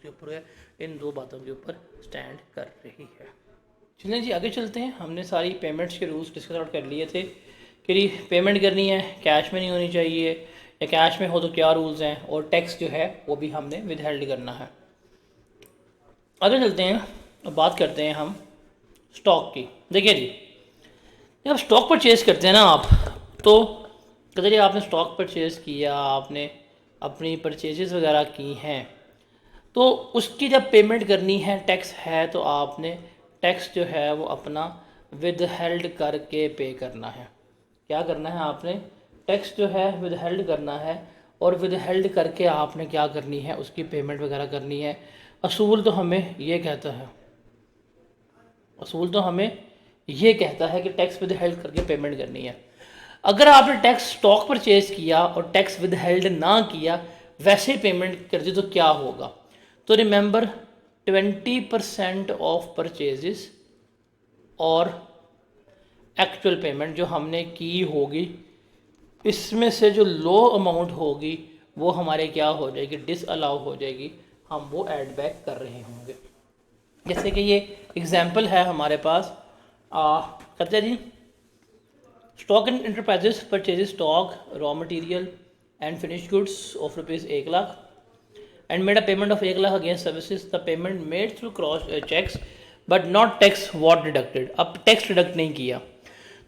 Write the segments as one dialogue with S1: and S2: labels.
S1: के ऊपर है, इन दो बातों के ऊपर स्टैंड कर रही है। चलें जी आगे चलते हैं। हमने सारी पेमेंट्स के रूल्स डिस्कस आउट कर लिए थे कि पेमेंट करनी है कैश में नहीं होनी चाहिए, या कैश में हो तो क्या रूल्स हैं, और टैक्स जो है वो भी हमने विद हेल्ड करना है। आगे चलते हैं और बात करते हैं हम स्टॉक की। देखिए जी, जब स्टॉक परचेज करते हैं ना आप, तो कदर आपने स्टॉक परचेज किया, आपने अपनी परचेजेस वगैरह की हैं, तो उसकी जब पेमेंट करनी है टैक्स है, तो आपने टैक्स जो है वो अपना विद हेल्ड करके पे करना है। क्या करना है आपने, टैक्स जो है विद हेल्ड करना है, और विद हेल्ड करके आपने क्या करनी है, उसकी पेमेंट वगैरह करनी है। असूल तो हमें ये कहता है, असूल तो हमें ये कहता है कि टैक्स विद हेल्ड करके पेमेंट करनी है। अगर आपने टैक्स स्टॉक परचेज किया और टैक्स विद हेल्ड ना किया, वैसे पेमेंट कर दी, तो क्या होगा। तो रिमेंबर 20% ऑफ परचेजेस और एक्चुअल पेमेंट जो हमने की होगी, इसमें से जो लो अमाउंट होगी वो हमारे क्या हो जाएगी, डिसअलाउ हो जाएगी, हम वो ऐड बैक कर रहे होंगे। जैसे कि ये एग्जाम्पल है हमारे पास, करते जी, stock in enterprises purchase stock raw material and finish goods of ₹1,00,000 and made a payment of 1 lakh against services. The payment made through cross checks but not tax what deducted. अब tax deduct नहीं किया,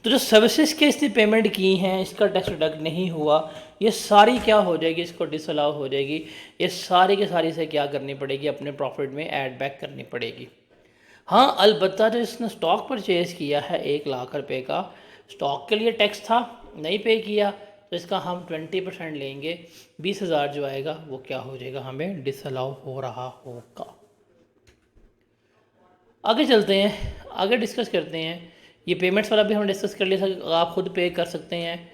S1: तो जो services के इसने payment की हैं इसका टैक्स डिडक्ट नहीं हुआ, ये सारी क्या हो जाएगी, इसको डिसअलाउ हो जाएगी। ये सारी के सारी से क्या करनी पड़ेगी, अपने प्रॉफिट में ऐड बैक करनी पड़ेगी। हाँ अलबत्ता जो इसने स्टॉक परचेज़ किया है 1 लाख रुपए का, स्टॉक के लिए टैक्स था, नहीं पे किया, तो इसका हम 20% लेंगे, 20,000 जो आएगा वो क्या हो जाएगा, हमें डिसअलाउ हो रहा होगा। आगे चलते हैं, आगे डिस्कस करते हैं। ये पेमेंट्स वाला भी हमने डिस्कस कर लिया था, आप खुद पे कर सकते हैं।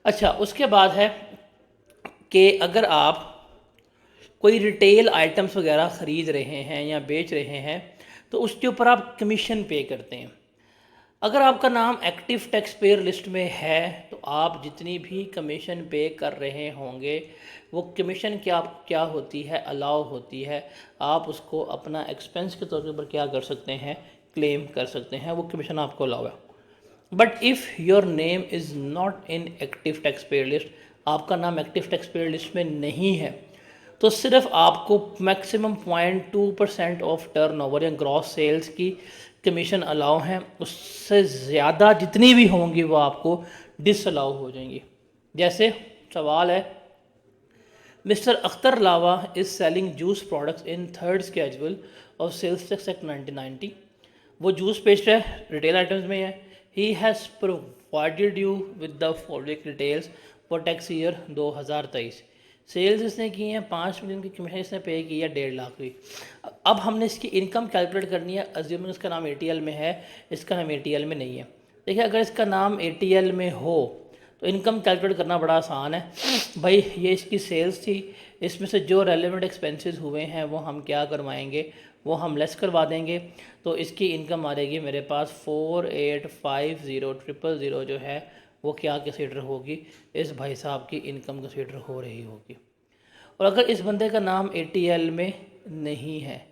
S1: अच्छा, उसके बाद है कि अगर आप कोई रिटेल आइटम्स वगैरह ख़रीद रहे हैं या बेच रहे हैं, तो उसके ऊपर आप कमीशन पे करते हैं। अगर आपका नाम एक्टिव टैक्स पेयर लिस्ट में है, तो आप जितनी भी कमीशन पे कर रहे होंगे, वो कमीशन क्या क्या होती है, अलाउ होती है। आप उसको अपना एक्सपेंस के तौर पर क्या कर सकते हैं, क्लेम कर सकते हैं, वो कमीशन आपको अलाउ है। But if your name is not in active tax payer list, आपका नाम एक्टिव टैक्स पेयर लिस्ट में नहीं है, तो सिर्फ आपको मैक्सिमम 0.2% ऑफ टर्नओवर या ग्रॉस सेल्स की कमीशन अलाउ हैं, उससे ज़्यादा जितनी भी होंगी वो आपको डिसअलाउ हो जाएंगी। जैसे सवाल है, Mister Akhtar Lava is selling juice products in third schedule of sales tax act 1990। वो जूस बेच रहा है, रिटेल आइटम्स में है। He has provided you with the following details for tax year 2023। Sales इसने की हैं 5 मिलियन की, कमीशन इसने पे की है 1.5 लाख की। अब हमने इसकी इनकम कैलकुलेट करनी है। अज्यूमिंग इसका नाम ATL में है, इसका नाम ATL में नहीं है। देखिए अगर इसका नाम ATL में हो तो इनकम कैलकुलेट करना बड़ा आसान है भाई। ये इसकी सेल्स थी, इसमें से जो रेलेवेंट एक्सपेंसेस हुए हैं वो हम क्या करवाएंगे, वो हम लेस करवा देंगे। तो इसकी इनकम आ जाएगी मेरे पास 4850,000 जो है वो क्या कंसीडर होगी, इस भाई साहब की इनकम कंसीडर हो रही होगी। और अगर इस बंदे का नाम ATL में नहीं है,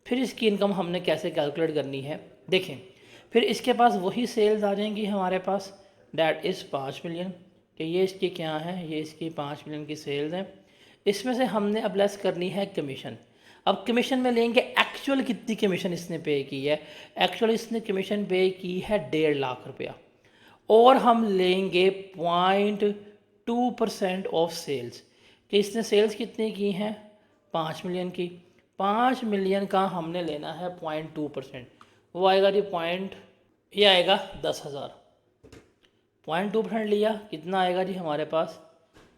S1: फिर इसकी इनकम हमने कैसे कैलकुलेट करनी है, देखें। फिर इसके पास वही सेल्स आ जाएंगी हमारे पास, डैट इज़ 5 मिलियन, कि ये इसकी क्या है, ये इसकी 5 मिलियन की सेल्स हैं। इसमें से हमने अब लेस करनी है कमीशन। अब कमीशन में लेंगे एक्चुअल कितनी कमीशन इसने पे की है। एक्चुअल इसने कमीशन पे की है 1.5 लाख रुपया, और हम लेंगे 0.2% ऑफ सेल्स, कि इसने सेल्स कितनी की हैं 5 मिलियन की। 5 मिलियन का हमने लेना है 0.2%, वो आएगा जी पॉइंट, ये आएगा 10,000। 0.2% लिया, कितना आएगा जी हमारे पास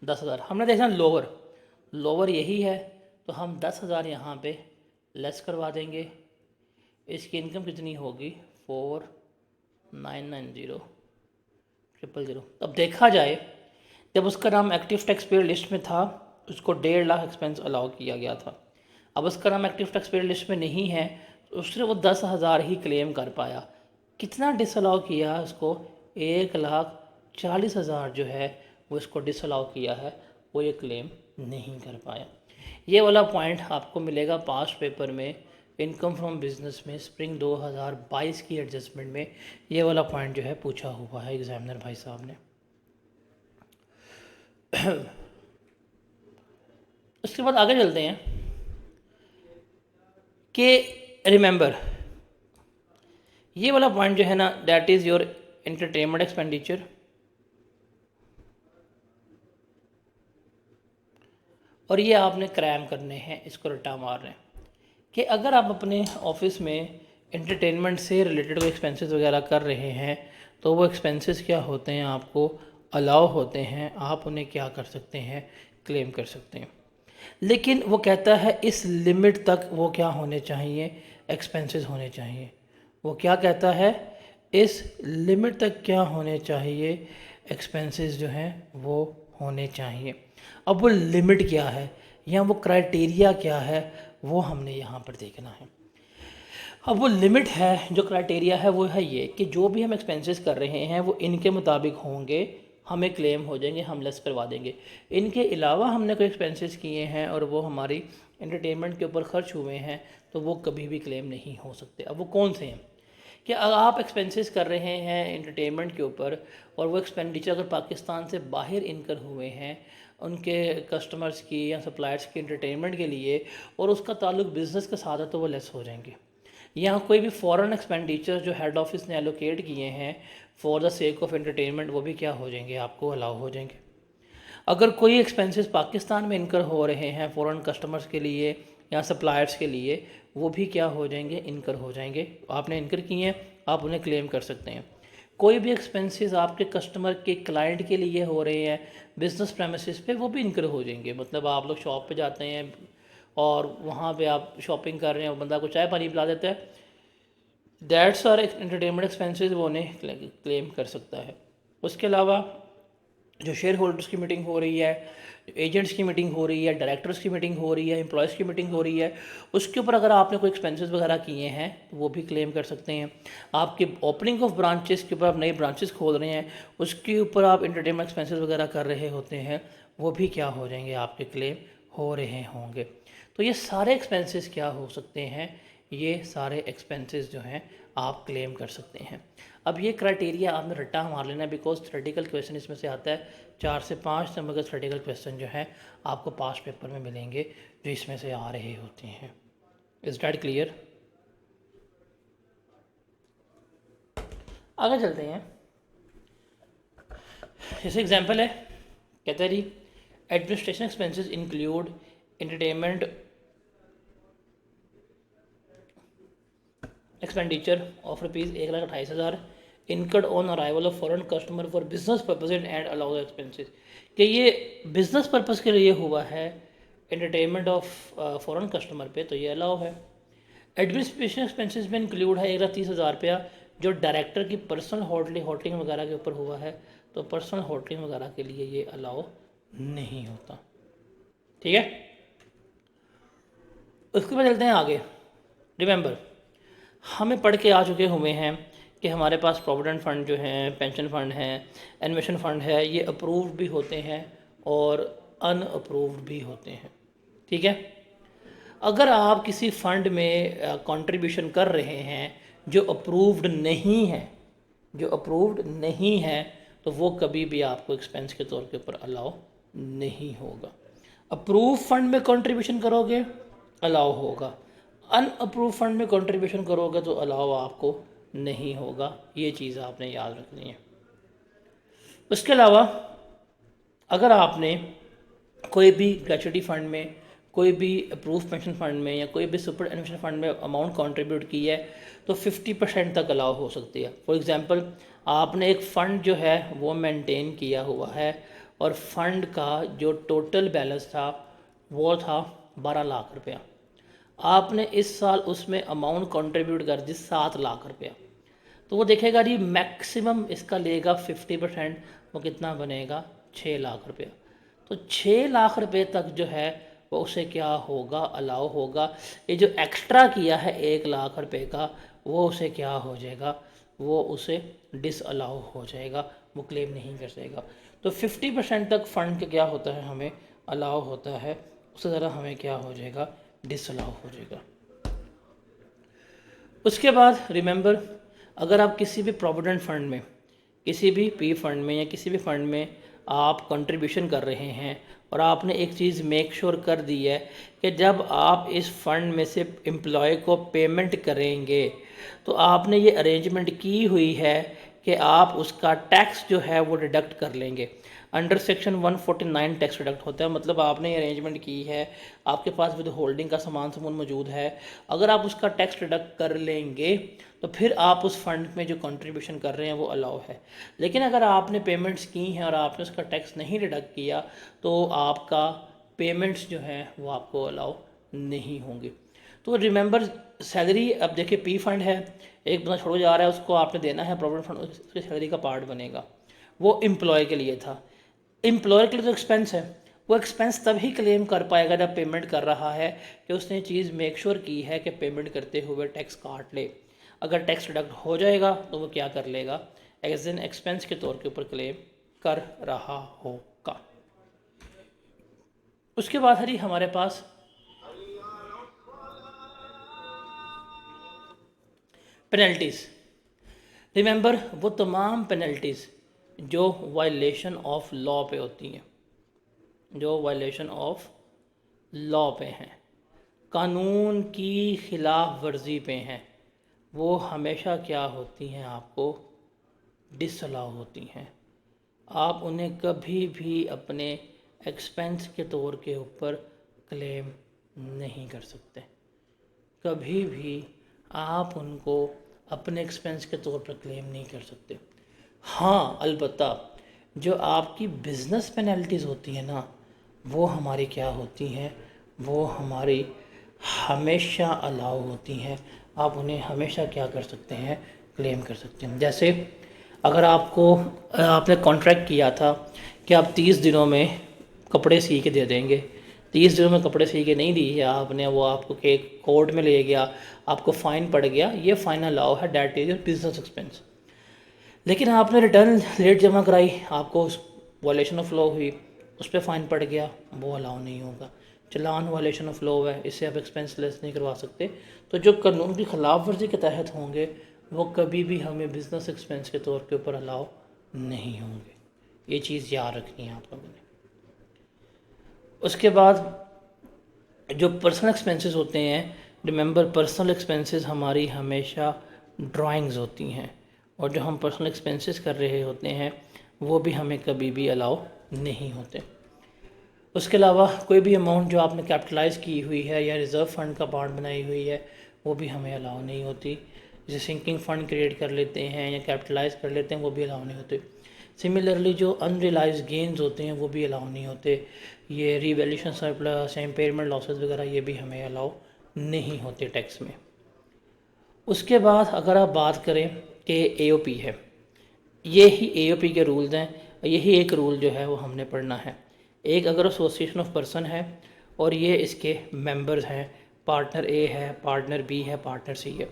S1: 10,000। हमने देखना लोअर, लोअर यही है, तो हम 10,000 यहाँ पे लेस करवा देंगे। इसकी इनकम कितनी होगी 4,990,000। अब देखा जाए, जब उसका नाम एक्टिव टैक्स पेयर लिस्ट में था उसको 1.5 लाख एक्सपेंस अलाउ किया गया था। अब उसका नाम एक्टिव टैक्स पेयर लिस्ट में नहीं है, तो उसने वो 10,000 ही क्लेम कर पाया। कितना डिसअलाउ किया उसको, 1,40,000 जो है वो इसको डिसअलाउ किया है, वो ये क्लेम नहीं कर पाया। ये वाला पॉइंट आपको मिलेगा पास्ट पेपर में इनकम फ्रॉम बिजनेस में स्प्रिंग 2022 की एडजस्टमेंट में। ये वाला पॉइंट जो है पूछा हुआ है एग्जामिनर भाई साहब ने। उसके बाद आगे चलते हैं कि रिमेंबर ये वाला पॉइंट जो है ना, that is your entertainment expenditure. और ये आपने क्रैम करने हैं, इसको रट्टा मारना है कि अगर आप अपने ऑफिस में एंटरटेनमेंट से रिलेटेड कोई एक्सपेंसेस वगैरह कर रहे हैं तो वो एक्सपेंसेस क्या होते हैं, आपको अलाउ होते हैं, आप उन्हें क्या कर सकते हैं, क्लेम कर सकते हैं। लेकिन वो कहता है इस लिमिट तक वो क्या होने चाहिए, एक्सपेंसेस होने चाहिए। वो क्या कहता है, इस लिमिट तक क्या होने चाहिए, एक्सपेंसेस जो हैं वो होने चाहिए। अब वो लिमिट क्या है या वो क्राइटेरिया क्या है, वो हमने यहाँ पर देखना है। अब वो लिमिट है, जो क्राइटेरिया है वो है ये कि जो भी हम एक्सपेंसेस कर रहे हैं वो इनके मुताबिक होंगे, हमें क्लेम हो जाएंगे, हम लेस करवा देंगे। इनके अलावा हमने कोई एक्सपेंसेस किए हैं और वो हमारी एंटरटेनमेंट के ऊपर खर्च हुए हैं तो वो कभी भी क्लेम नहीं हो सकते। अब वो कौन से हैं कि अगर आप एक्सपेंसेस कर रहे हैं एंटरटेनमेंट के ऊपर और वो एक्सपेंडिचर अगर पाकिस्तान से बाहर इनकर हुए हैं उनके कस्टमर्स की या सप्लायर्स की एंटरटेनमेंट के लिए और उसका ताल्लुक बिज़नेस के साथ है तो वो लेस हो जाएंगे। यहाँ कोई भी फॉरेन एक्सपेंडिचर जो हेड ऑफिस ने एलोकेट किए हैं for the sake of entertainment वो भी क्या हो जाएंगे, आपको अलाउ हो जाएंगे। अगर कोई एक्सपेंसेस पाकिस्तान में इनकर हो रहे हैं फॉरेन कस्टमर्स के लिए या सप्लायर्स के लिए वो भी क्या हो जाएंगे, इनकर हो जाएंगे। आपने इनकर किए हैं, आप उन्हें क्लेम कर सकते हैं। कोई भी एक्सपेंसेस आपके कस्टमर के क्लाइंट के लिए हो रहे हैं बिजनेस प्रेमिसेस पे वो भी इनकर हो जाएंगे। मतलब आप लोग शॉप पे जाते हैं और वहाँ पे आप शॉपिंग कर रहे हैं, बंदा को चाय पानी पिला देता है, दैट्स आर एंटरटेनमेंट एक्सपेंसेस, वो उन्हें क्लेम कर सकता है। उसके अलावा जो शेयर होल्डर्स की मीटिंग हो रही है, एजेंट्स की मीटिंग हो रही है, डायरेक्टर्स की मीटिंग हो रही है, एम्प्लॉयज़ की मीटिंग हो रही है, उसके ऊपर अगर आपने कोई एक्सपेंसेस वगैरह किए हैं तो वो भी क्लेम कर सकते हैं। आपके ओपनिंग ऑफ ब्रांचेस के ऊपर आप नए ब्रांचेस खोल रहे हैं उसके ऊपर आप एंटरटेनमेंट एक्सपेंसेस वगैरह कर रहे होते हैं वो भी क्या हो जाएंगे, आपके क्लेम हो रहे होंगे। तो ये सारे एक्सपेंसेस क्या हो सकते हैं, ये सारे एक्सपेंसेस जो हैं आप क्लेम कर सकते हैं। अब ये क्राइटेरिया आपने रट्टा मार लेना है बिकॉज थ्योरेटिकल क्वेश्चन इसमें से आता है। 4 से 5 नंबर के थ्योरेटिकल क्वेश्चन जो है आपको पास्ट पेपर में मिलेंगे जो इसमें से आ रहे होते हैं। Is that clear? आगे चलते हैं। जैसे एग्जांपल है, कहता है जी administration expenses include entertainment expenditure of ₹1,28,000 incurred on arrival of foreign customer for business purpose and allow expenses. कि ये बिजनेस पर्पज़ के लिए हुआ है एंटरटेनमेंट ऑफ फॉरेन कस्टमर पे तो ये अलाउ है। एडमिनिस्ट्रेशन एक्सपेंसेस में इंक्लूड है ₹1,30,000 जो डायरेक्टर की पर्सनल होटलिंग वगैरह के ऊपर हुआ है तो पर्सनल होटलिंग वगैरह के लिए ये अलाउ नहीं होता। ठीक है, उसके बाद चलते हैं आगे। रिमेंबर हमें पढ़ के आ चुके हुए हैं कि हमारे पास प्रोविडेंट फ़ंड जो है, पेंशन फ़ंड है, एनिमेशन फ़ंड है, ये अप्रूव्ड भी होते हैं और अनअप्रूव्ड भी होते हैं। ठीक है, अगर आप किसी फ़ंड में कंट्रीब्यूशन कर रहे हैं जो अप्रूव्ड नहीं है, तो वो कभी भी आपको एक्सपेंस के तौर के ऊपर अलाउ नहीं होगा। अप्रूव फंड में कंट्रीब्यूशन करोगे अलाउ होगा, अनअप्रूव फंड में कंट्रीब्यूशन करोगे तो अलाउ आपको नहीं होगा। ये चीज़ आपने याद रखनी है। उसके अलावा अगर आपने कोई भी ग्रेचुइटी फंड में, कोई भी अप्रूव पेंशन फंड में या कोई भी सुपर एनुएशन फंड में अमाउंट कंट्रीब्यूट की है तो 50% तक अलाउ हो सकती है। फॉर एग्जांपल आपने एक फ़ंड जो है वो मेंटेन किया हुआ है और फंड का जो टोटल बैलेंस था वो था 12 लाख रुपया, आपने इस साल उसमें अमाउंट कंट्रीब्यूट कर दी 7 लाख रुपया, तो वो देखेगा जी मैक्सिमम इसका लेगा 50%, वो कितना बनेगा 6 लाख रुपया। तो 6 लाख रुपए तक जो है वो उसे क्या होगा, अलाउ होगा। ये जो एक्स्ट्रा किया है 1 लाख रुपए का वो उसे क्या हो जाएगा, वो उसे डिसअलाउ हो जाएगा, वो क्लेम नहीं कर सकेगा। तो 50% तक फ़ंड का क्या होता है, हमें अलाउ होता है उससे ज़्यादा हमें क्या हो जाएगा, डिसअलाउ हो जाएगा। उसके बाद रिमेंबर, अगर आप किसी भी प्रोविडेंट फंड में, किसी भी पी फंड में या किसी भी फंड में आप कंट्रीब्यूशन कर रहे हैं और आपने एक चीज़ मेक श्योर कर दी है कि जब आप इस फंड में से एम्प्लॉय को पेमेंट करेंगे तो आपने ये अरेंजमेंट की हुई है कि आप उसका टैक्स जो है वो डिडक्ट कर लेंगे। अंडर सेक्शन 149 टैक्स डिडक्ट होता है, मतलब आपने ये अरेंजमेंट की है, आपके पास विद होल्डिंग का सामान समून मौजूद है, अगर आप उसका टैक्स डिडक्ट कर लेंगे तो फिर आप उस फंड में जो कंट्रीब्यूशन कर रहे हैं वो अलाउ है। लेकिन अगर आपने पेमेंट्स की हैं और आपने उसका टैक्स नहीं डिडक्ट किया तो आपका पेमेंट्स जो हैं वो आपको अलाउ नहीं होंगे। तो रिमेंबर, सैलरी, अब देखिए पी फंड है, एक बंदा छोड़ जा रहा है, उसको आपने देना है प्रोविडेंट फंड, उसकी सैलरी का पार्ट बनेगा, वो एम्प्लॉय के लिए था। एम्प्लॉयर के लिए तो एक्सपेंस है, वो एक्सपेंस तभी क्लेम कर पाएगा जब पेमेंट कर रहा है कि उसने चीज़ मेक श्योर की है कि पेमेंट करते हुए टैक्स काट ले। अगर टैक्स डिडक्ट हो जाएगा तो वो क्या कर लेगा, एज एन एक्सपेंस के तौर के ऊपर क्लेम कर रहा होगा। उसके बाद है हमारे पास पेनल्टीज़। रिमेंबर, वो तमाम पेनल्टीज़ जो वायलेशन ऑफ लॉ पे होती हैं, जो वायलेशन ऑफ लॉ पे हैं, कानून की खिलाफ वर्जी पे हैं, वो हमेशा क्या होती हैं, आपको डिसअलाउ होती हैं। आप उन्हें कभी भी अपने एक्सपेंस के तौर के ऊपर क्लेम नहीं कर सकते, कभी भी आप उनको अपने एक्सपेंस के तौर पर क्लेम नहीं कर सकते। हाँ, अलबत्ता जो आपकी बिज़नेस पेनल्टीज़ होती हैं ना, वो हमारी क्या होती हैं, वो हमारी हमेशा अलाउ होती हैं, आप उन्हें हमेशा क्या कर सकते हैं, क्लेम कर सकते हैं। जैसे अगर आपने कॉन्ट्रैक्ट किया था कि आप 30 दिनों में कपड़े सी के दे देंगे, 30 दिनों में कपड़े सी के नहीं दिए आपने, वो आपको के कोर्ट में ले गया, आपको फ़ाइन पड़ गया, ये फ़ाइन अलाउ है, that is your business expense. लेकिन आपने रिटर्न लेट जमा कराई, आपको वायलेशन ऑफ लॉ हुई, उस पर फ़ाइन पड़ गया, वो अलाउ नहीं होगा। चलान वायलेशन ऑफ लॉ है, इससे आप एक्सपेंस लेस नहीं करवा सकते। तो जो कानून की खिलाफ वर्जी के तहत होंगे वो कभी भी हमें बिज़नेस एक्सपेंस के तौर के ऊपर अलाउ नहीं होंगे, ये चीज़ याद रखनी है आप लोगों ने। उसके बाद जो पर्सनल एक्सपेंसेस होते हैं, रिमेंबर पर्सनल एक्सपेंसेस हमारी हमेशा ड्राइंग्स होती हैं, और जो हम पर्सनल एक्सपेंसेस कर रहे होते हैं वो भी हमें कभी भी अलाउ नहीं होते। उसके अलावा कोई भी अमाउंट जो आपने कैपिटलाइज़ की हुई है या रिज़र्व फंड का पार्ट बनाई हुई है वो भी हमें अलाउ नहीं होती। जैसे सिंकिंग फ़ंड क्रिएट कर लेते हैं या कैपिटलाइज कर लेते हैं, वो भी अलाउ नहीं होते। सिमिलरली जो अनरियलाइज्ड गेंस होते हैं वो भी अलाउ नहीं होते। ये रिवैल्यूएशन सरप्लस या इम्पेयरमेंट लॉसेस वगैरह ये भी हमें अलाउ नहीं होते टैक्स में। उसके बाद अगर आप बात करें कि एओपी है, ये ही एओपी के रूल्स हैं, यही एक रूल जो है वो हमने पढ़ना है। एक अगर एसोसिएशन ऑफ पर्सन है और ये इसके मेंबर्स हैं, पार्टनर ए है, पार्टनर बी है, पार्टनर सी है।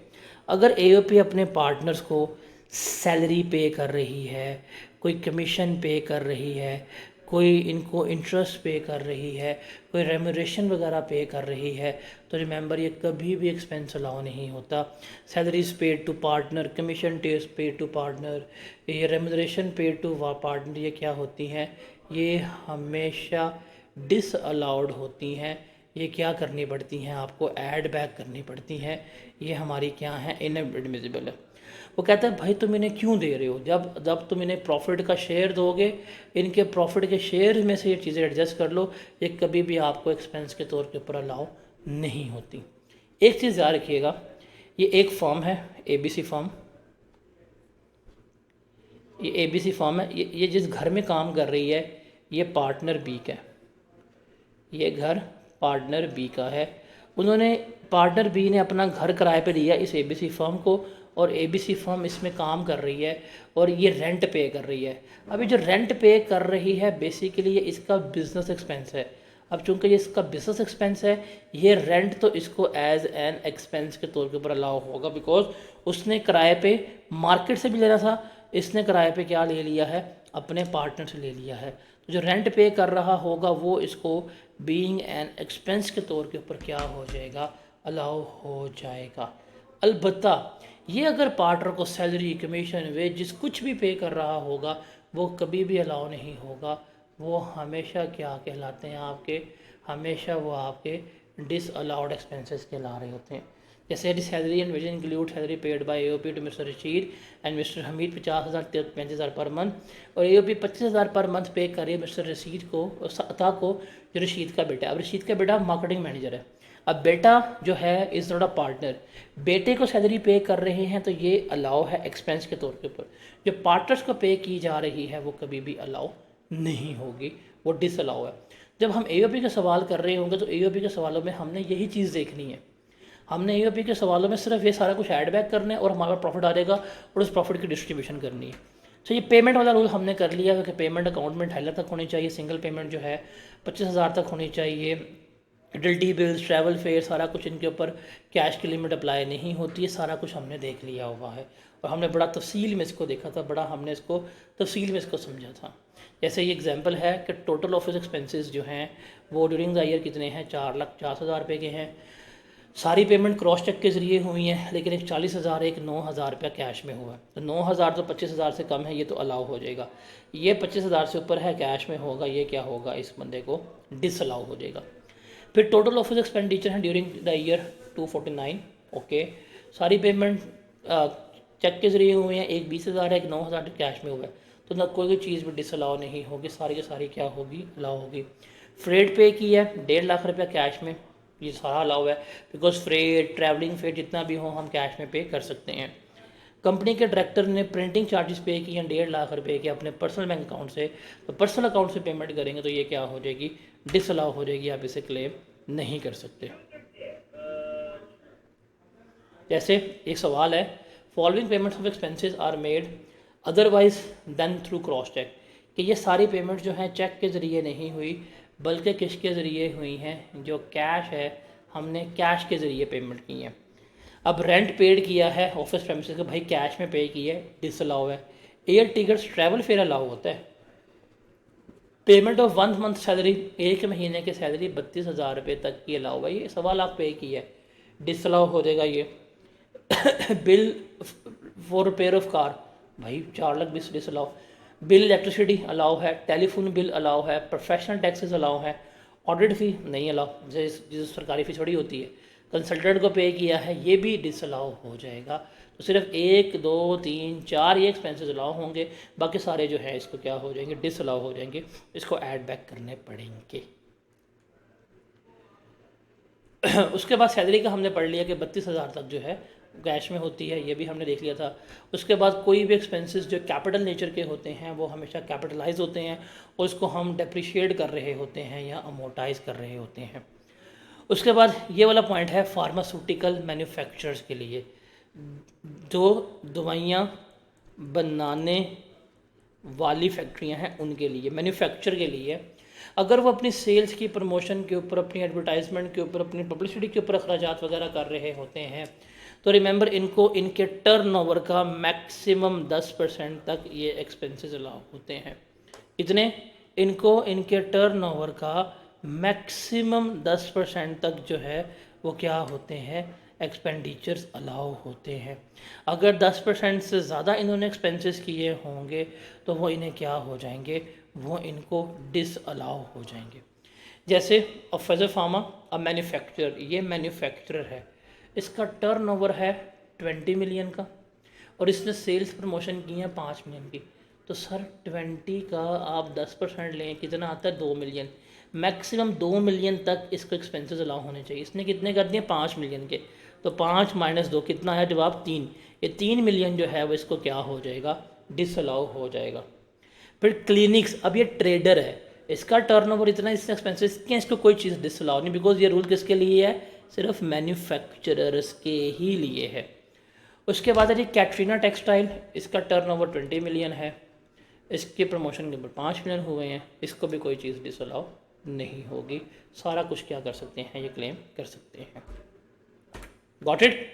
S1: अगर एओपी अपने पार्टनर्स को सैलरी पे कर रही है, कोई कमीशन पे कर रही है, कोई इनको इंटरेस्ट पे कर रही है, कोई रेम्यूनरेशन वगैरह पे कर रही है, तो रिमेंबर ये कभी भी एक्सपेंस अलाउ नहीं होता। Salaries paid to partner, commission test paid to partner, ये रेम्यूनरेशन पेड टू पार्टनर, ये क्या होती हैं, ये हमेशा डिसअलाउड होती हैं। ये क्या करनी पड़ती हैं, आपको ऐड बैक करनी पड़ती हैं, ये हमारी क्या है, इनएडमिसिबल है। वो कहता है भाई तुम इन्हें क्यों दे रहे हो, जब जब तुम इन्हें प्रॉफिट का शेयर दोगे, इनके प्रॉफिट के शेयर में से ये चीज़ें एडजस्ट कर लो, ये कभी भी आपको एक्सपेंस के तौर के ऊपर अलाउ नहीं होती। एक चीज़ याद रखिएगा, ये एक फॉर्म है एबीसी फॉर्म, ये एबीसी फॉर्म है, ये जिस घर में काम कर रही है ये पार्टनर बी का है, ये घर पार्टनर बी का है। उन्होंने पार्टनर बी ने अपना घर किराए पे लिया इस एबीसी फर्म को, और एबीसी फर्म इसमें काम कर रही है और ये रेंट पे कर रही है। अभी जो रेंट पे कर रही है बेसिकली ये इसका बिजनेस एक्सपेंस है। अब चूंकि ये इसका बिजनेस एक्सपेंस है, ये रेंट तो इसको एज एन एक्सपेंस के तौर के ऊपर अलाउ होगा, बिकॉज उसने किराए पे मार्केट से भी लेना था, इसने किराए पे क्या ले लिया है, अपने पार्टनर से ले लिया है। तो जो रेंट पे कर रहा होगा वो इसको बीइंग एन एक्सपेंस के तौर के ऊपर क्या हो जाएगा, अलाउ हो जाएगा। अलबत्ता ये अगर पार्टनर को सैलरी, कमीशन, वेजिस कुछ भी पे कर रहा होगा वो कभी भी अलाउ नहीं होगा, वो हमेशा क्या कहलाते हैं आपके, हमेशा वो आपके डिसअलाउड एक्सपेंसेस कहला रहे होते हैं। जैसे salary and wages include salary paid by AOP to Mister Rashid and Mister Hamid 50,000 35,000 per month, और एओपी 25,000 पर मंथ पे करे मिस्टर रशीद को, अता को, जो रशीद का बेटा। अब रशीद का बेटा मार्केटिंग मैनेजर है, अब बेटा जो है इज़ नॉट अ पार्टनर, बेटे को सैलरी पे कर रहे हैं तो ये अलाउ है एक्सपेंस के तौर के ऊपर। जो पार्टनर्स को पे की जा रही है वो कभी भी अलाउ नहीं होगी, वो डिसअलाउ है। जब हम एओपी का सवाल कर रहे होंगे तो एओपी के सवालों में हमने यही चीज़ देखनी है, हमने एओपी के सवालों में सिर्फ ये सारा कुछ ऐड बैक करना है और हमारा प्रॉफिट आ जाएगा और उस प्रॉफिट की डिस्ट्रीब्यूशन करनी है। तो ये पेमेंट वाला रूल हमने कर लिया कि पेमेंट अकाउंट में 2.5 लाख तक होनी चाहिए, सिंगल पेमेंट जो है 25,000 तक होनी चाहिए, यूटिलिटी बिल्स, ट्रैवल फेयर, सारा कुछ इनके ऊपर कैश की लिमिट अप्लाई नहीं होती है, सारा कुछ हमने देख लिया हुआ है और हमने बड़ा तफसील में इसको देखा था, बड़ा हमने इसको तफसील में इसको समझा था। जैसे ये एग्जांपल है कि टोटल ऑफिस एक्सपेंसेस जो हैं वो ड्यूरिंग द ईयर कितने हैं, 4,50,000 रुपये के हैं। सारी पेमेंट क्रॉस चेक के ज़रिए हुई हैं, लेकिन एक 40,000 एक 9,000 रुपया कैश में हुआ है, तो 9,000 तो 25,000 से कम है, ये तो अलाउ हो जाएगा। ये 25,000 से ऊपर है, कैश में होगा, ये क्या होगा, इस बंदे को डिसअलाउ हो जाएगा। फिर टोटल ऑफिस एक्सपेंडिचर है ड्यूरिंग द ईयर 249, ओके। सारी पेमेंट चेक के ज़रिए हुई हैं, एक 20,000 है, एक 9,000 कैश में हुआ है, तो ना कोई चीज़ भी डिसअलाउ नहीं होगी, सारी की सारी क्या होगी, अलाउ होगी। फ्रेट पे की है 1.5 लाख रुपया कैश में, ये सारा अलाउ है, बिकॉज फ्रेट, ट्रैवलिंग फेयर जितना भी हो हम कैश में पे कर सकते हैं। कंपनी के डायरेक्टर ने प्रिंटिंग चार्जेस पे किए हैं 1.5 लाख रुपए के अपने पर्सनल बैंक अकाउंट से, तो पर्सनल अकाउंट से पेमेंट करेंगे तो ये क्या हो जाएगी, डिसअलाउ हो जाएगी, आप इसे क्लेम नहीं कर सकते। जैसे एक सवाल है, following payments of expenses are made otherwise than through cross cheque, कि ये सारी पेमेंट जो है चेक के ज़रिए नहीं हुई बल्कि किसके ज़रिए हुई हैं, जो कैश है हमने कैश के ज़रिए पेमेंट की है। अब रेंट पेड किया है ऑफिस प्रेमिसेस को, भाई कैश में पे किया है, डिसअलाउ है। Air tickets, travel fair allow होता है। पेमेंट ऑफ 1 मंथ सैलरी, एक महीने की सैलरी 32,000 रुपये तक की अलाउ है, ये सवाल आप पे किया है, डिसअलाउ हो जाएगा ये। Bill for repair of car, भाई 4,20,000 डिसअलाउ। बिल इलेक्ट्रिसिटी अलाउ है, टेलीफोन बिल अलाउ है, प्रोफेशनल टैक्सेस अलाउ है, ऑडिट फ़ी नहीं अलाउ, जैसे सरकारी फ़ी थोड़ी होती है। कंसल्टेंट को पे किया है, ये भी डिसअलाउ हो जाएगा। तो सिर्फ 1 2 3 4 ये एक्सपेंसेस अलाउ होंगे, बाकी सारे जो है इसको क्या हो जाएंगे, डिसअलाउ हो जाएंगे, इसको ऐड बैक करने पड़ेंगे। उसके बाद सैलरी का हमने पढ़ लिया कि 32,000 तक जो है कैश में होती है, ये भी हमने देख लिया था। उसके बाद कोई भी एक्सपेंसेस जो कैपिटल नेचर के होते हैं वो हमेशा कैपिटलाइज होते हैं और उसको हम डेप्रिशिएट कर रहे होते हैं या अमोर्टाइज कर रहे होते हैं। उसके बाद ये वाला पॉइंट है फार्मास्यूटिकल मैन्युफैक्चरर्स के लिए, जो दवाइयाँ बनाने वाली फैक्ट्रियाँ हैं उनके लिए, मैन्युफैक्चर के लिए, अगर वो अपनी सेल्स की प्रमोशन के ऊपर, अपनी एडवर्टाइजमेंट के ऊपर, अपनी पब्लिसिटी के ऊपर अखराजात वगैरह कर रहे होते हैं तो रिमेंबर इनको इनके टर्नओवर का मैक्सिमम 10% तक ये एक्सपेंसेस अलाउ होते हैं। इतने, इनको इनके टर्नओवर का मैक्सिमम 10% तक जो है वो क्या होते हैं, एक्सपेंडिचर्स अलाउ होते हैं। अगर 10% से ज़्यादा इन्होंने एक्सपेंसेस किए होंगे तो वो इन्हें क्या हो जाएंगे, वो इनको डिसअलाउ हो जाएंगे। जैसे फैज़र फार्मा अब मैन्युफैक्चरर, ये मैन्युफैक्चरर है, इसका टर्नओवर है 20 मिलियन का और इसने सेल्स प्रमोशन की है 5 मिलियन की, तो सर 20 का आप 10% लें, कितना आता है, 2 मिलियन। मैक्सिमम 2 मिलियन तक इसको एक्सपेंसेस अलाउ होने चाहिए। इसने कितने कर दिए, 5 मिलियन के, तो 5 - 2 कितना है जवाब, 3। ये 3 मिलियन जो है वो इसको क्या हो जाएगा, डिसअलाउ हो जाएगा। फिर क्लिनिक्स, अब ये ट्रेडर है, इसका टर्नओवर इतना, इससे एक्सपेंसेस क्या, इसको कोई चीज़ डिसअलाउ नहीं, बिकॉज ये रूल किसके लिए है, सिर्फ मैन्युफैक्चरर्स के ही लिए है। उसके बाद है जी कैटरीना टेक्सटाइल, इसका टर्नओवर 20 मिलियन है, इसके प्रमोशन के ऊपर 5 मिलियन हुए हैं, इसको भी कोई चीज़ डिसअलाउ नहीं होगी, सारा कुछ क्या कर सकते हैं, ये क्लेम कर सकते हैं। Got it.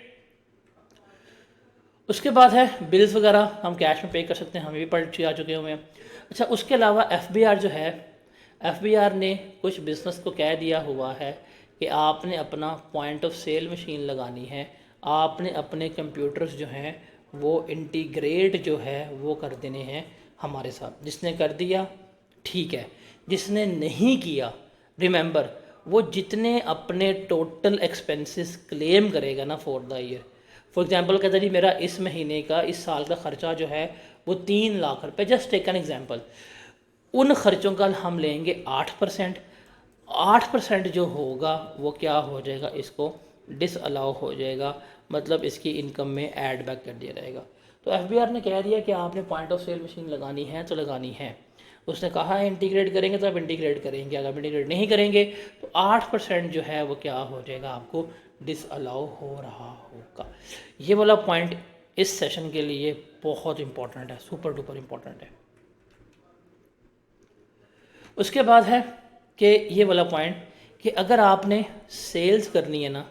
S1: उसके बाद है बिल्स वगैरह हम कैश में पे कर सकते हैं, हम भी पढ़ आ चुके हुए हैं। अच्छा, उसके अलावा FBR जो है, FBR ने कुछ बिज़नेस को कह दिया हुआ है कि आपने अपना पॉइंट ऑफ सेल मशीन लगानी है, आपने अपने कंप्यूटर्स जो हैं वो इंटीग्रेट जो है वो कर देने हैं हमारे साथ। जिसने कर दिया ठीक है, जिसने नहीं किया रिमेंबर वो जितने अपने टोटल एक्सपेंसेस क्लेम करेगा ना for the year, for example कहता जी मेरा इस महीने का इस साल का खर्चा जो है वो 3 लाख रुपए, जस्ट टेक एन एग्जांपल, उन खर्चों का हम लेंगे 8%। 8% जो होगा वो क्या हो जाएगा, इसको डिसअलाउ हो जाएगा, मतलब इसकी इनकम में ऐड बैक कर दिया जाएगा। तो FBR ने कह दिया कि आपने पॉइंट ऑफ सेल मशीन लगानी है तो लगानी है। उसने कहा है इंटीग्रेट करेंगे तो आप इंटीग्रेट करेंगे, अगर इंटीग्रेट नहीं करेंगे तो 8% जो है वो क्या हो जाएगा, आपको डिसअलाउ हो रहा होगा। ये वाला पॉइंट इस सेशन के लिए बहुत इंपॉर्टेंट है, सुपर डुपर इंपॉर्टेंट है। उसके बाद है कि ये वाला पॉइंट कि अगर आपने सेल्स करनी है ना,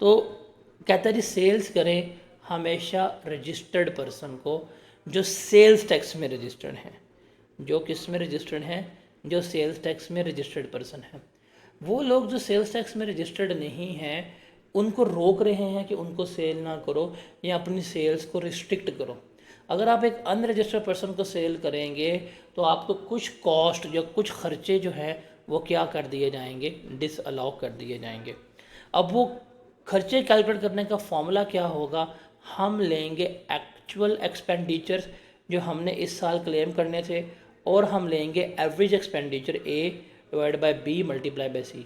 S1: तो कहता है जी सेल्स करें हमेशा रजिस्टर्ड पर्सन को जो सेल्स टैक्स में रजिस्टर्ड हैं। जो किस में रजिस्टर्ड हैं, जो सेल्स टैक्स में रजिस्टर्ड पर्सन हैं। वो लोग जो सेल्स टैक्स में रजिस्टर्ड नहीं हैं उनको रोक रहे हैं कि उनको सेल ना करो या अपनी सेल्स को रिस्ट्रिक्ट करो। अगर आप एक अनरजिस्टर्ड पर्सन को सेल करेंगे तो आपको कुछ कॉस्ट या कुछ खर्चे जो है वो क्या कर दिए जाएंगे, डिसअलाउ कर दिए जाएंगे। अब वो खर्चे कैलकुलेट करने का फॉर्मूला क्या होगा, हम लेंगे एक्चुअल एक्सपेंडिचर्स जो हमने इस साल क्लेम करने थे और हम लेंगे average expenditure A divide by B multiply by C।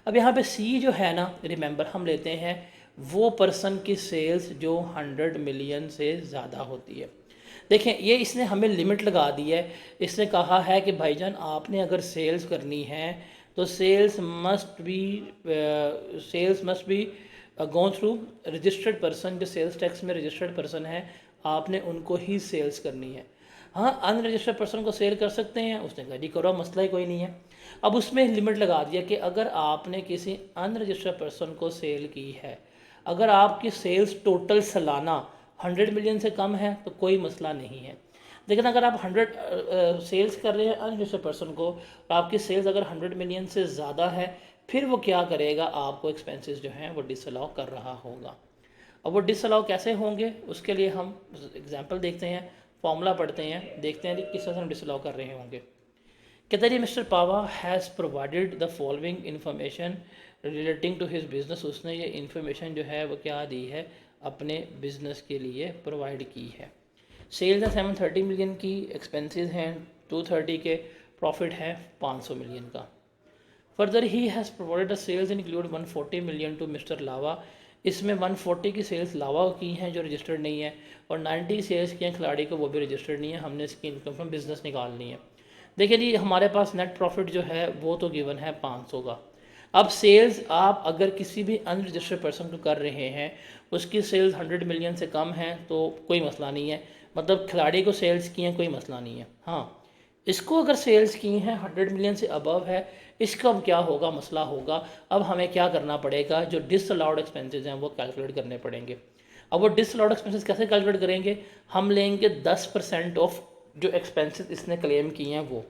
S1: अब यहाँ पे C जो है ना, रिमेंबर हम लेते हैं वो पर्सन की सेल्स जो 100 मिलियन से ज़्यादा होती है। देखें ये इसने हमें लिमिट लगा दी है। इसने कहा है कि भाईजान आपने अगर सेल्स करनी है तो sales must be go through registered person. जो सेल्स टैक्स में रजिस्टर्ड पर्सन है आपने उनको ही सेल्स करनी है। हाँ, अनरजिस्टर्ड पर्सन को सेल कर सकते हैं, उसने कहा जी करो, मसला ही कोई नहीं है। अब उसमें लिमिट लगा दिया कि अगर आपने किसी अनरजिस्टर्ड पर्सन को सेल की है, अगर आपकी सेल्स टोटल सालाना 100 मिलियन से कम है तो कोई मसला नहीं है। लेकिन अगर आप 100 सेल्स कर रहे हैं अनरजिस्टर्ड पर्सन को और आपकी सेल्स अगर 100 मिलियन से ज़्यादा है, फिर वो क्या करेगा, आपको एक्सपेंसेस जो हैं वो डिसअलाउ कर रहा होगा। अब वो डिसअलाउ कैसे होंगे उसके लिए हम एग्जांपल देखते हैं, फॉर्मूला पढ़ते हैं, देखते हैं कि किस तरह से हम डिसअलाउ कर रहे होंगे। कहते हैं Mister Pawa has provided the following information relating to his business. उसने ये इन्फॉर्मेशन जो है वो क्या दी है, अपने बिजनेस के लिए प्रोवाइड की है। सेल्स है 730 मिलियन की, एक्सपेंसेस हैं 230 के, प्रॉफिट है 500 मिलियन का। Further he has provided the sales include 140 million to mister Lava. इसमें 140 की सेल्स लावा की हैं जो रजिस्टर्ड नहीं है और 90 सेल्स की हैं खिलाड़ी को, वो भी रजिस्टर्ड नहीं है। हमने इसकी इनकम फ्रॉम बिजनेस निकालनी है। देखिए जी हमारे पास नेट प्रॉफिट जो है वो तो गिवन है 500 का। अब सेल्स आप अगर किसी भी अनरजिस्टर्ड पर्सन को कर रहे हैं, उसकी सेल्स 100 मिलियन से कम है तो कोई मसला नहीं है, मतलब खिलाड़ी को सेल्स की हैं कोई मसला नहीं है। हाँ, इसको अगर सेल्स की हैं 100 मिलियन से अबव है, इसका अब क्या होगा, मसला होगा। अब हमें क्या करना पड़ेगा, जो डिसअलाउड एक्सपेंसेस हैं वो कैलकुलेट करने पड़ेंगे। अब वो डिसअलाउड एक्सपेंसेस कैसे कैलकुलेट करेंगे, हम लेंगे 10% ऑफ जो एक्सपेंसेस इसने क्लेम किए हैं वो,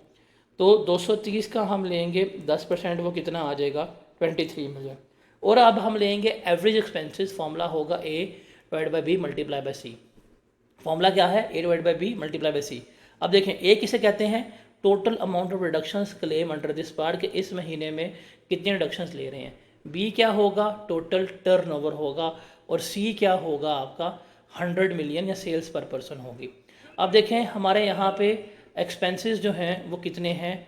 S1: तो 230 का हम लेंगे 10%, वो कितना आ जाएगा 23 मिलियन। और अब हम लेंगे एवरेज एक्सपेंसेस, फॉर्मूला होगा A divide by B multiply by C। Formula क्या है, A divide by B multiply by C। अब देखें A किसे कहते हैं, total amount of reductions claim under this part, के इस महीने में कितने रिडक्शंस ले रहे हैं। B क्या होगा, टोटल टर्नओवर होगा। और C क्या होगा आपका 100 मिलियन या सेल्स पर पर्सन होगी। अब देखें हमारे यहाँ पे एक्सपेंसेस जो हैं वो कितने हैं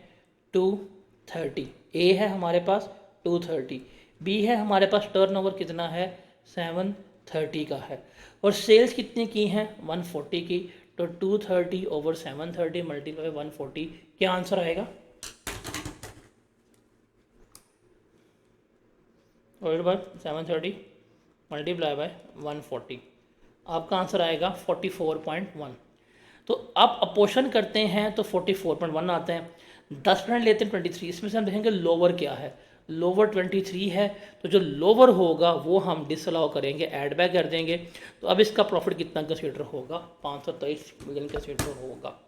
S1: 230। A है हमारे पास 230, B है हमारे पास टर्नओवर कितना है 730 का है, और सेल्स कितनी की हैं 140 की। तो 230 ओवर 730 मल्टीप्लाई 140, क्या आंसर आएगा, और बार 730 मल्टीप्लाई बाय 140, आपका आंसर आएगा 44.1। तो आप अपोर्शन करते हैं तो 44.1 आते हैं, 10% लेते हैं 23। इसमें से हम देखेंगे लोअर क्या है, लोअर 23 है, तो जो लोअर होगा वो हम डिसअलाउ करेंगे, ऐड बैक कर देंगे। तो अब इसका प्रॉफिट कितना कंसीडर होगा, 523 मिलियन कंसीडर होगा।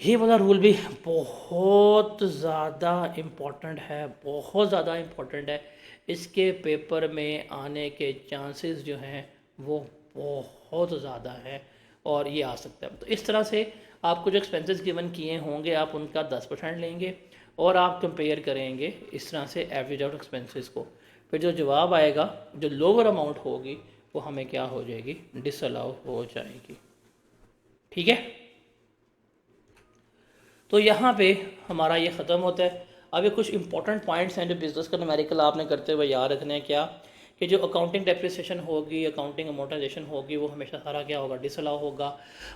S1: ये वाला रूल भी बहुत ज़्यादा इम्पोर्टेंट है, बहुत ज़्यादा इम्पोर्टेंट है। इसके पेपर में आने के चांसेस जो हैं वो बहुत ज़्यादा हैं और ये आ सकता है। तो इस तरह से आपको जो एक्सपेंसेस गिवन किए होंगे आप उनका 10% लेंगे और आप कंपेयर करेंगे इस तरह से एवरेज आउट एक्सपेंसेस को। फिर जो जवाब आएगा, जो लोअर अमाउंट होगी वो हमें क्या हो जाएगी, डिसअलाउ हो जाएगी। ठीक है, तो यहाँ पे हमारा ये ख़त्म होता है। अब ये कुछ इंपॉर्टेंट पॉइंट्स हैं जो बिज़नेस का न्यूमेरिकल आपने करते हुए याद रखने हैं। क्या कि जो अकाउंटिंग डेप्रिसिएशन होगी, अकाउंटिंग अमोर्टाइजेशन होगी, वो हमेशा सारा क्या होगा, डिसअलाउ होगा।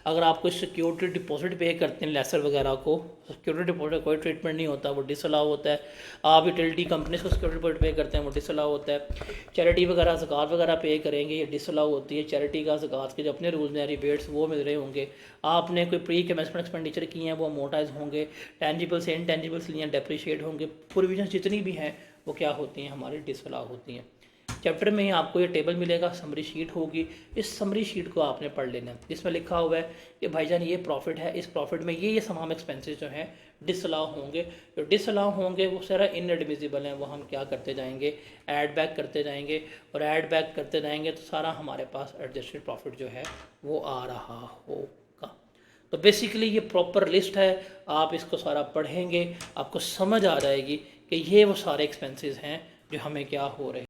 S1: अगर आप कोई सिक्योरिटी डिपॉजिट पे करते हैं लेसर वगैरह को, सिक्योरिटी डिपॉजिट कोई ट्रीटमेंट नहीं होता, वो डिसअलाउ होता है। आप यूटिलिटी कंपनी को सिक्योरिटी डिपॉजिट पे करते हैं, वो डिसअलाउ होता है। चैरिटी वगैरह ज़कात वगैरह पे करेंगे, ये डिसअलाउ होती है। चैरिटी का ज़कात के जो अपने रूल्स हैं, रिबेट्स वो मिल रहे होंगे। आपने कोई प्री कमेंसमेंट एक्सपेंडिचर किए हैं वो अमोर्टाइज होंगे। टेंजिबल्स इंटेंजिबल्स लिए डेप्रिशिएट होंगे। प्रोविजन जितनी भी हैं वो क्या होती हैं, हमारी डिसअलाउ होती हैं। चैप्टर में ही आपको ये टेबल मिलेगा, समरी शीट होगी। इस समरी शीट को आपने पढ़ लेना है, जिसमें लिखा हुआ है कि भाईजान ये प्रॉफिट है, इस प्रॉफिट में ये तमाम एक्सपेंसेस जो हैं डिसअलाउ होंगे। जो डिसअलाउ होंगे वो सारा इनएडमिसिबल हैं, वो हम क्या करते जाएंगे, ऐड बैक करते जाएंगे। और ऐड बैक करते जाएंगे तो सारा हमारे पास एडजस्टेड प्रॉफिट जो है वो आ रहा होगा। तो बेसिकली ये प्रॉपर लिस्ट है, आप इसको सारा पढ़ेंगे आपको समझ आ जाएगी कि ये वो सारे एक्सपेंसेस हैं जो हमें क्या हो रहे हैं।